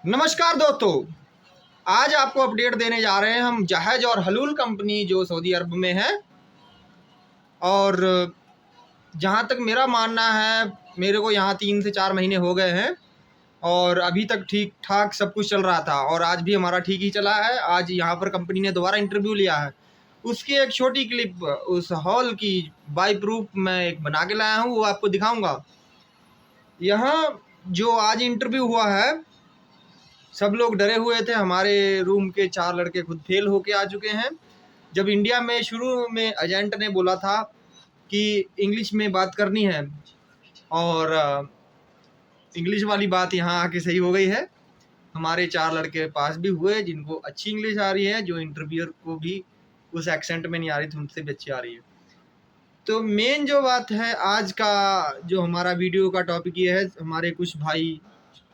नमस्कार दोस्तों, आज आपको अपडेट देने जा रहे हैं हम जहाज और हलूल कंपनी जो सऊदी अरब में है। और जहां तक मेरा मानना है, मेरे को यहाँ 3 से 4 महीने हो गए हैं और अभी तक ठीक ठाक सब कुछ चल रहा था और आज भी हमारा ठीक ही चला है। आज यहाँ पर कंपनी ने दोबारा इंटरव्यू लिया है, उसकी एक छोटी क्लिप उस हॉल की बाय प्रूफ मैं एक बना के लाया हूँ, वो आपको दिखाऊंगा। यहाँ जो आज इंटरव्यू हुआ है, सब लोग डरे हुए थे। हमारे रूम के 4 लड़के खुद फेल होके आ चुके हैं। जब इंडिया में शुरू में एजेंट ने बोला था कि इंग्लिश में बात करनी है और इंग्लिश वाली बात यहाँ आके सही हो गई है। हमारे 4 लड़के पास भी हुए जिनको अच्छी इंग्लिश आ रही है, जो इंटरव्यूअर को भी उस एक्सेंट में नहीं आ रही थी, उनसे भी अच्छी आ रही है। तो मेन जो बात है आज का, जो हमारा वीडियो का टॉपिक ये है, हमारे कुछ भाई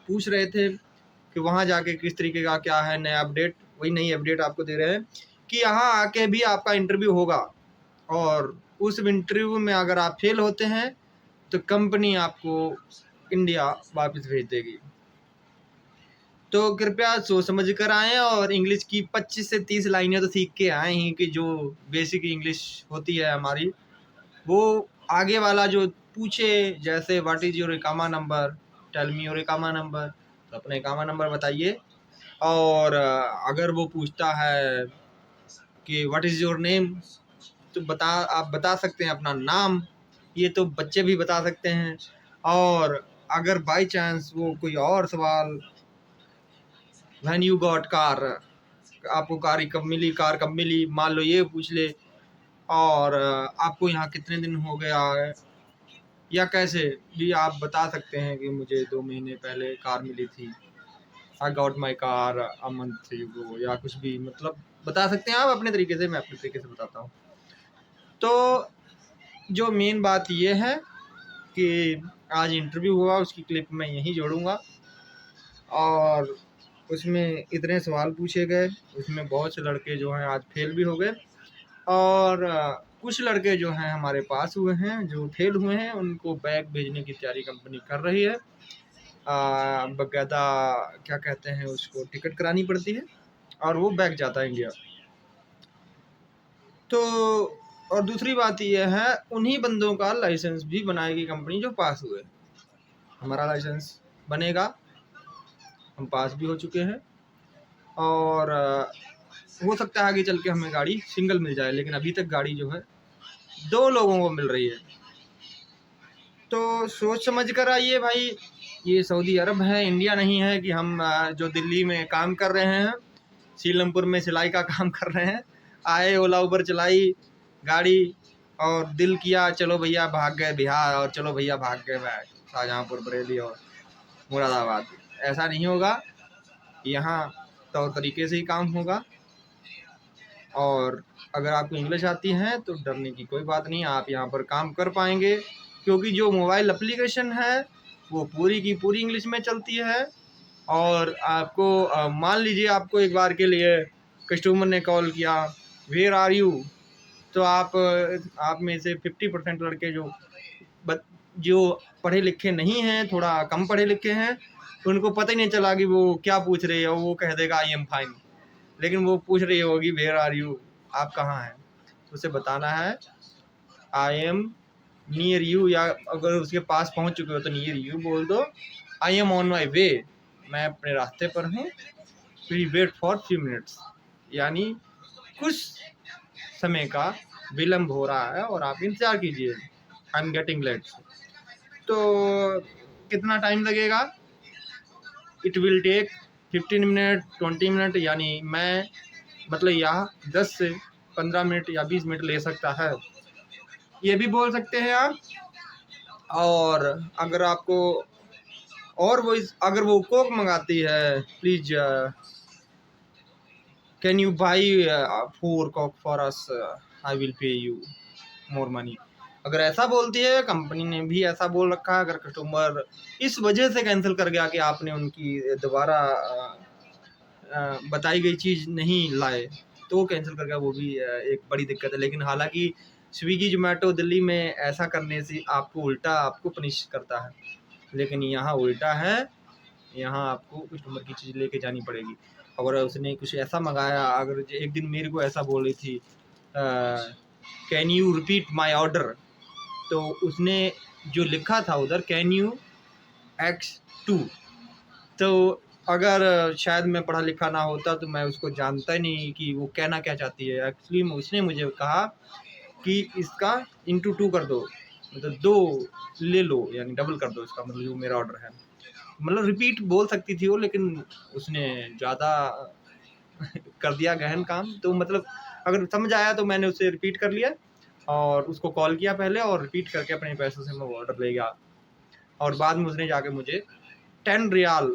पूछ रहे थे कि वहाँ जाके किस तरीके का क्या है नया अपडेट। वही नई अपडेट आपको दे रहे हैं कि यहाँ आके भी आपका इंटरव्यू होगा और उस इंटरव्यू में अगर आप फेल होते हैं तो कंपनी आपको इंडिया वापस भेज देगी। तो कृपया सोच समझ कर आएँ और इंग्लिश की 25 से 30 लाइनें तो सीख के आए ही, कि जो बेसिक इंग्लिश होती है हमारी, वो आगे वाला जो पूछे, जैसे व्हाट इज़ योर इकामा नंबर, टेल मी योर इकामा नंबर, तो अपना इकामा नंबर बताइए। और अगर वो पूछता है कि व्हाट इज़ योर नेम, तो आप बता सकते हैं अपना नाम। ये तो बच्चे भी बता सकते हैं। और अगर बाय चांस वो कोई और सवाल, व्हेन यू गॉट कार, आपको कार कब मिली, मान लो ये पूछ ले। और आपको यहाँ कितने दिन हो गया है, या कैसे भी आप बता सकते हैं कि मुझे 2 महीने पहले कार मिली थी, I got my car a month ago, या कुछ भी मतलब बता सकते हैं आप अपने तरीके से। मैं अपने तरीके से बताता हूँ। तो जो मेन बात ये है कि आज इंटरव्यू हुआ, उसकी क्लिप मैं यहीं जोड़ूंगा। और उसमें इतने सवाल पूछे गए, उसमें बहुत से लड़के जो हैं आज फेल भी हो गए और कुछ लड़के जो हैं हमारे पास हुए हैं, जो फेल हुए हैं उनको बैग भेजने की तैयारी कंपनी कर रही है। बकायदा क्या कहते हैं उसको, टिकट करानी पड़ती है और वो बैग जाता है इंडिया। तो और दूसरी बात यह है, उन्हीं बंदों का लाइसेंस भी बनाएगी कंपनी जो पास हुए। हमारा लाइसेंस बनेगा, हम पास भी हो चुके हैं और हो सकता है आगे चल के हमें गाड़ी सिंगल मिल जाए, लेकिन अभी तक गाड़ी जो है 2 लोगों को मिल रही है। तो सोच समझ कर आइए भाई, ये सऊदी अरब है, इंडिया नहीं है कि हम जो दिल्ली में काम कर रहे हैं, सीलमपुर में सिलाई का काम कर रहे हैं, आए ओला उबर चलाई गाड़ी और दिल किया चलो भैया भाग गए बिहार, और चलो भैया भाग गए शाहजहाँपुर, बरेली और मुरादाबाद। ऐसा नहीं होगा, यहाँ तौर तरीके से ही काम होगा। और अगर आपको इंग्लिश आती है तो डरने की कोई बात नहीं, आप यहाँ पर काम कर पाएंगे, क्योंकि जो मोबाइल एप्लीकेशन है वो पूरी की पूरी इंग्लिश में चलती है। और आपको मान लीजिए आपको एक बार के लिए कस्टमर ने कॉल किया, वेयर आर यू, तो आप में से 50% लड़के जो पढ़े लिखे नहीं हैं, थोड़ा कम पढ़े लिखे हैं, उनको पता ही नहीं चला कि वो क्या पूछ रही है। वो कह देगा आई एम फाइन, लेकिन वो पूछ रही होगी वेयर आर यू, आप कहाँ हैं। तो उसे बताना है आई एम नियर यू, या अगर उसके पास पहुंच चुके हो तो नियर यू बोल दो। आई एम ऑन माई वे, मैं अपने रास्ते पर हूँ। Please wait for few minutes, यानी कुछ समय का विलम्ब हो रहा है और आप इंतजार कीजिए, आई एम गेटिंग लेट। तो कितना टाइम लगेगा, it will take 15 minute 20 minute, यानी मैं मतलब यहाँ 10 से 15 मिनट या 20 मिनट ले सकता है, ये भी बोल सकते हैं आप। और अगर आपको और वो अगर वो कोक मंगाती है, please can you by 4 Coke for us, I will pay you more money. अगर ऐसा बोलती है, कंपनी ने भी ऐसा बोल रखा है, अगर कस्टमर इस वजह से कैंसिल कर गया कि आपने उनकी दोबारा बताई गई चीज़ नहीं लाए, तो वो कैंसिल कर गया, वो भी एक बड़ी दिक्कत है। लेकिन हालांकि स्विगी जोमेटो दिल्ली में ऐसा करने से आपको उल्टा आपको पनिश करता है, लेकिन यहाँ उल्टा है, यहाँ आपको कस्टमर की चीज़ लेके जानी पड़ेगी। अगर उसने कुछ ऐसा मंगाया, अगर एक दिन मेरे को ऐसा बोल रही थी can you repeat my order, तो उसने जो लिखा था उधर कैन यू X2, तो अगर शायद मैं पढ़ा लिखा ना होता तो मैं उसको जानता ही नहीं कि वो कहना क्या चाहती है। एक्चुअली उसने मुझे कहा कि इसका इंटू 2 कर दो, मतलब 2 ले लो, यानी डबल कर दो इसका, मतलब जो मेरा ऑर्डर है। मतलब रिपीट बोल सकती थी वो, लेकिन उसने ज़्यादा कर दिया गहन काम। तो मतलब अगर समझ आया तो मैंने उसे रिपीट कर लिया और उसको कॉल किया पहले, और रिपीट करके अपने पैसों से मैं वो ऑर्डर ले गया। और बाद में उसने जाके मुझे 10 रियाल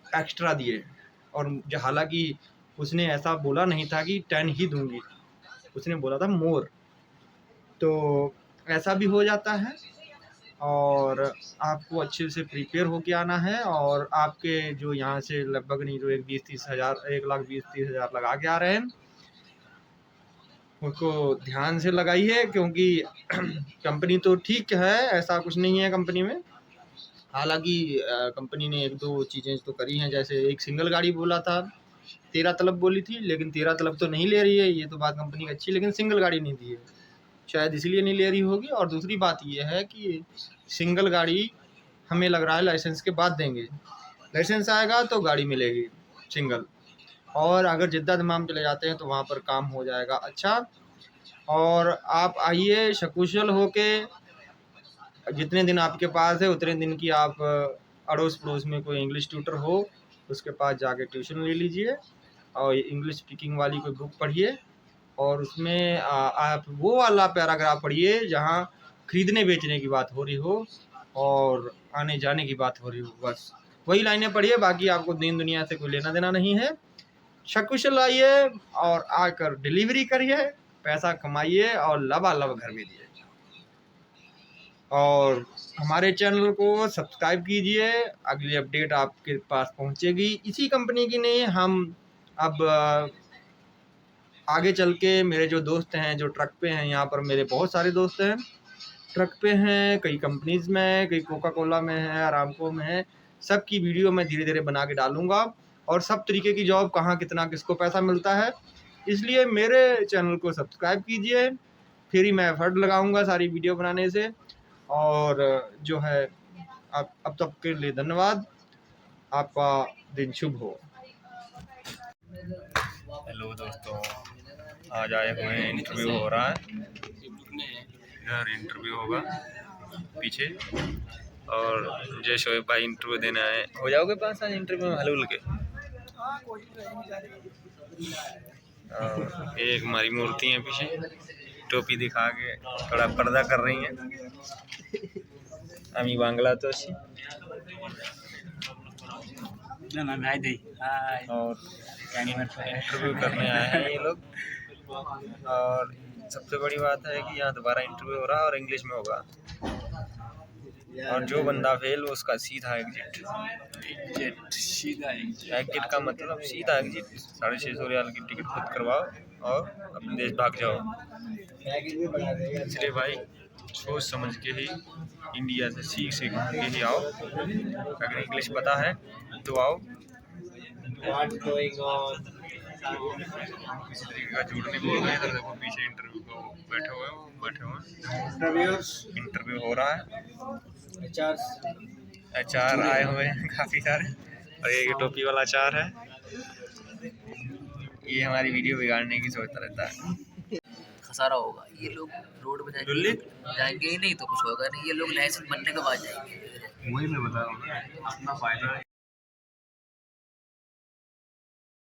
एक्स्ट्रा दिए, और हालांकि उसने ऐसा बोला नहीं था कि 10 ही दूंगी, उसने बोला था मोर। तो ऐसा भी हो जाता है, और आपको अच्छे से प्रिपेयर होके आना है। और आपके जो यहाँ से लगभग नहीं तो 1,20,30,000 लगा के आ रहे हैं, उसको ध्यान से लगाइए, क्योंकि कंपनी तो ठीक है, ऐसा कुछ नहीं है कंपनी में। हालांकि कंपनी ने 1-2 चीज़ें तो करी हैं, जैसे एक सिंगल गाड़ी बोला था, 13 तलब बोली थी, लेकिन 13 तलब तो नहीं ले रही है, ये तो बात कंपनी की अच्छी, लेकिन सिंगल गाड़ी नहीं दी है, शायद इसलिए नहीं ले रही होगी। और दूसरी बात ये है कि सिंगल गाड़ी हमें लग रहा है लाइसेंस के बाद देंगे, लाइसेंस आएगा तो गाड़ी मिलेगी सिंगल। और अगर जिद्दा दमाम चले जाते हैं तो वहाँ पर काम हो जाएगा अच्छा। और आप आइए सकुशल होके, जितने दिन आपके पास है उतने दिन की आप अड़ोस पड़ोस में कोई इंग्लिश ट्यूटर हो उसके पास जाके ट्यूशन ले लीजिए, और इंग्लिश स्पीकिंग वाली कोई बुक पढ़िए, और उसमें आप वो वाला पैराग्राफ पढ़िए जहाँ खरीदने बेचने की बात हो रही हो और आने जाने की बात हो रही हो, बस वही लाइनें पढ़िए। बाकी आपको दीन दुनिया से कोई लेना देना नहीं है। सकुशल आइए और आकर डिलीवरी करिए, पैसा कमाइए और लबालब घर भेजिए। और हमारे चैनल को सब्सक्राइब कीजिए, अगली अपडेट आपके पास पहुंचेगी। इसी कंपनी की नहीं, हम अब आगे चल के मेरे जो दोस्त हैं जो ट्रक पे हैं, यहाँ पर मेरे बहुत सारे दोस्त हैं ट्रक पे हैं, कई कंपनीज़ में, कई कोका कोला में है, अरामको में है, सब की वीडियो मैं धीरे धीरे बना के डालूँगा, और सब तरीके की जॉब कहाँ कितना किसको पैसा मिलता है। इसलिए मेरे चैनल को सब्सक्राइब कीजिए, फिर ही मैं एफर्ट लगाऊंगा सारी वीडियो बनाने से। और जो है आप अब तक के लिए धन्यवाद, आपका दिन शुभ हो। हेलो दोस्तों, आज आए हुए हैं, इंटरव्यू हो रहा है, इधर इंटरव्यू होगा पीछे, और जय शोएब भाई इंटरव्यू देने आए। हो जाओगे पास आज इंटरव्यू में हलूल के? एक हमारी मूर्ति है पीछे, टोपी दिखा के थोड़ा पर्दा कर रही हैं, अमी बांग्ला तो अच्छी। और इंटरव्यू करने आए हैं ये लोग, और सबसे बड़ी बात है कि यहाँ दोबारा इंटरव्यू हो रहा है और इंग्लिश में होगा, और जो बंदा फेल उसका सीधा एग्जिट का मतलब सीधा एग्जिट। 650 रियाल की टिकट खुद करवाओ और अपने देश भाग जाओ। इसलिए भाई सोच समझ के ही इंडिया से सीख के ही आओ। अगर इंग्लिश पता है तो आओ, किसी तरीके का झूठ नहीं बोल रहे हैं। देखो पीछे इंटरव्यू को बैठे हुए इंटरव्यू हो रहा है, एचआर आए हुए हैं काफ़ी सारे, और ये टोपी वाला एचआर है, ये हमारी वीडियो बिगाड़ने की सोचता रहता है। खसारा होगा, ये लोग रोड पे जाएंगे ही नहीं तो कुछ होगा नहीं, ये लोग लाइसेंस बनने के बाद जाएंगे। वही मैं बता रहा हूँ, अपना फायदा